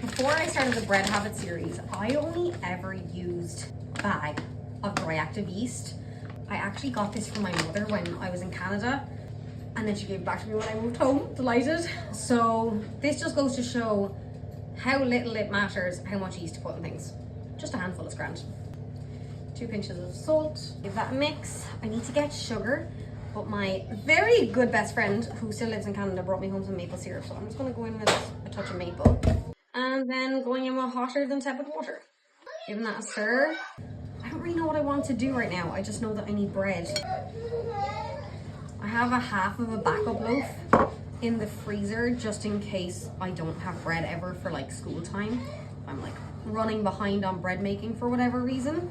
Before I started the Bread Habit series, I only ever used a bag of dry active yeast. I actually got this from my mother when I was in Canada, and then she gave it back to me when I moved home. Delighted. So this just goes to show how little it matters how much yeast to put in things. Just a handful is grand. 2 pinches of salt. Give that a mix. I need to get sugar, but my very good best friend who still lives in Canada brought me home some maple syrup, so I'm just going to go in with a touch of maple, and then going in with hotter than tepid water. Giving that a stir. I don't really know what I want to do right now. I just know that I need bread. I have a half of a backup loaf in the freezer just in case I don't have bread ever for like school time. I'm like running behind on bread making for whatever reason.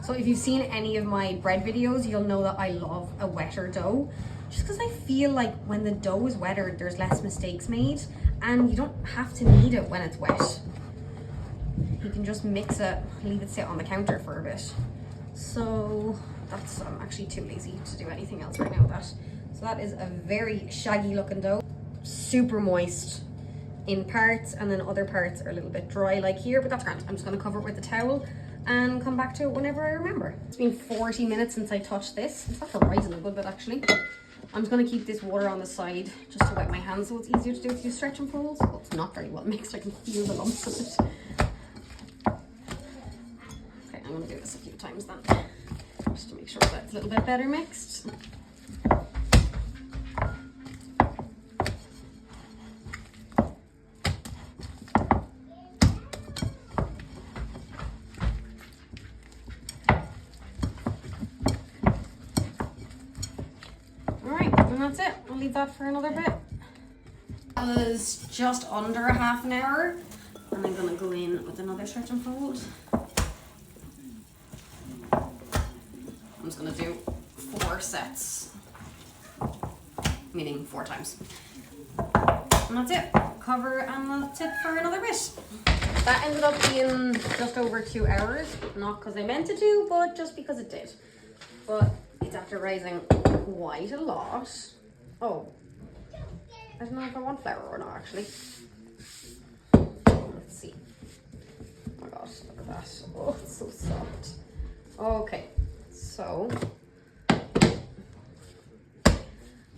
So if you've seen any of my bread videos, you'll know that I love a wetter dough, just because I feel like when the dough is wetter, there's less mistakes made, and you don't have to knead it when it's wet. You can just mix it, leave it sit on the counter for a bit. So that's, I'm actually too lazy to do anything else right now with that. So that is a very shaggy looking dough, super moist in parts, and then other parts are a little bit dry like here, but that's grand. I'm just gonna cover it with a towel and come back to it whenever I remember. It's been 40 minutes since I touched this. It's not rising a good bit actually. I'm just gonna keep this water on the side just to wet my hands so it's easier to do with these stretch and folds. Well, it's not very well mixed, I can feel the lumps of it. Okay, I'm gonna do this a few times then, just to make sure that it's a little bit better mixed. And that's it. I'll leave that for another bit. That was just under a half an hour, and I'm gonna go in with another stretch and fold. I'm just gonna do 4 sets, meaning 4 times. And that's it. Cover and that's it for another bit. That ended up being just over 2 hours, not because I meant it to, but just because it did. But it's after rising quite a lot. Oh, I don't know if I want flour or not actually. Let's see. Oh my gosh, look at that. Oh, it's so soft. Okay, so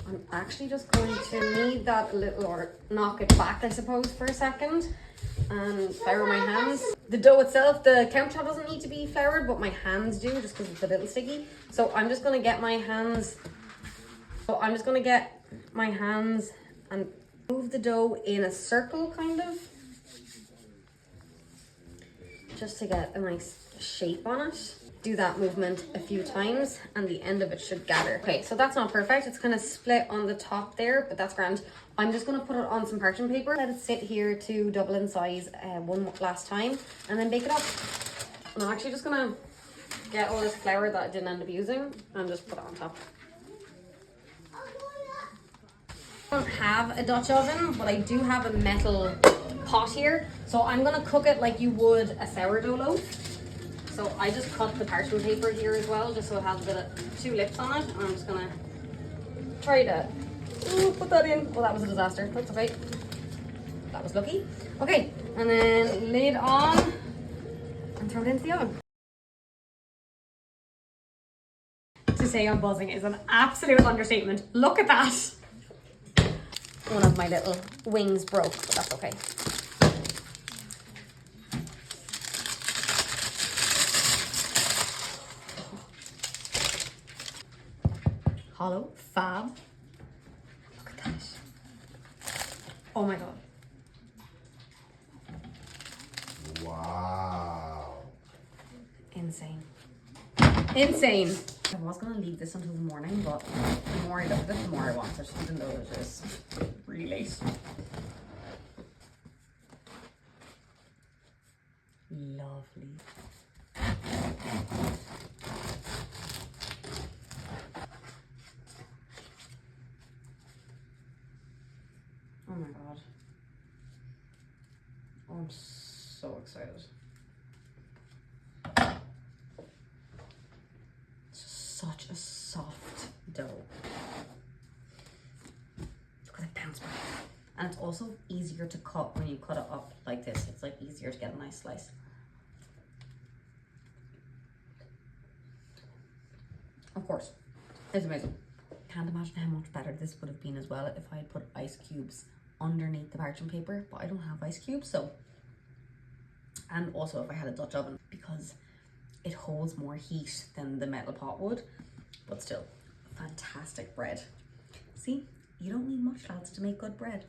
I'm actually just going to knead that a little, or knock it back I suppose for a second, and flour my hands. The dough itself, the countertop doesn't need to be floured, but my hands do just because it's a little sticky. So I'm just going to get my hands, and move the dough in a circle kind of, just to get a nice shape on it. Do that movement a few times and the end of it should gather. Okay, so that's not perfect. It's kind of split on the top there, but that's grand. I'm just going to put it on some parchment paper, let it sit here to double in size one last time, and then bake it up. And I'm actually just going to get all this flour that I didn't end up using and just put it on top. I don't have a Dutch oven, but I do have a metal pot here. So I'm going to cook it like you would a sourdough loaf. So I just cut the parchment paper here as well, just so it has a bit of 2 lips on it. And I'm just going to try to put that in. Well, that was a disaster. That's okay. That was lucky. Okay, and then lid on and throw it into the oven. To say I'm buzzing is an absolute understatement. Look at that. One of my little wings broke, but that's okay. Hollow, fab. Look at that. Oh my god. Wow. Insane. Insane. I was going to leave this until the morning, but the more I look at it, the more I want it, even though it is really late. Lovely. Oh my god. Oh, I'm so excited. Such a soft dough. Look at it bounce back. And it's also easier to cut when you cut it up like this. It's like easier to get a nice slice. Of course, it's amazing. Can't imagine how much better this would have been as well if I had put ice cubes underneath the parchment paper, but I don't have ice cubes, so. And also if I had a Dutch oven, because it holds more heat than the metal pot would, but still, fantastic bread. See, you don't need much, lads, to make good bread.